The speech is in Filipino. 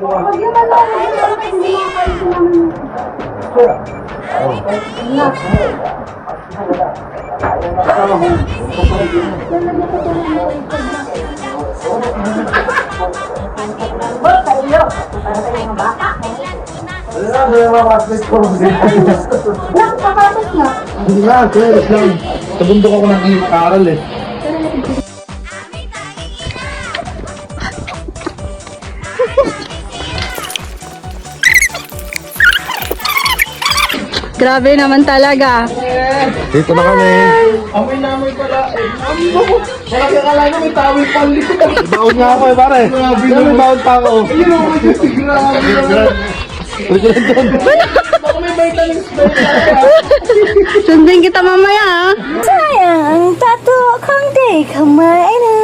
Hindi nga, clear lang. Sa bundok ako nag-aaral eh. Grabe naman talaga. Dito na kami. Amoy na amoy pala. Wala ka kala na may tawid pali. Baon nga ako eh pare. May baon pa ako. Baka may vitamins ba? Sundin kita mamaya ah. Sayang, tato kang di kamay na.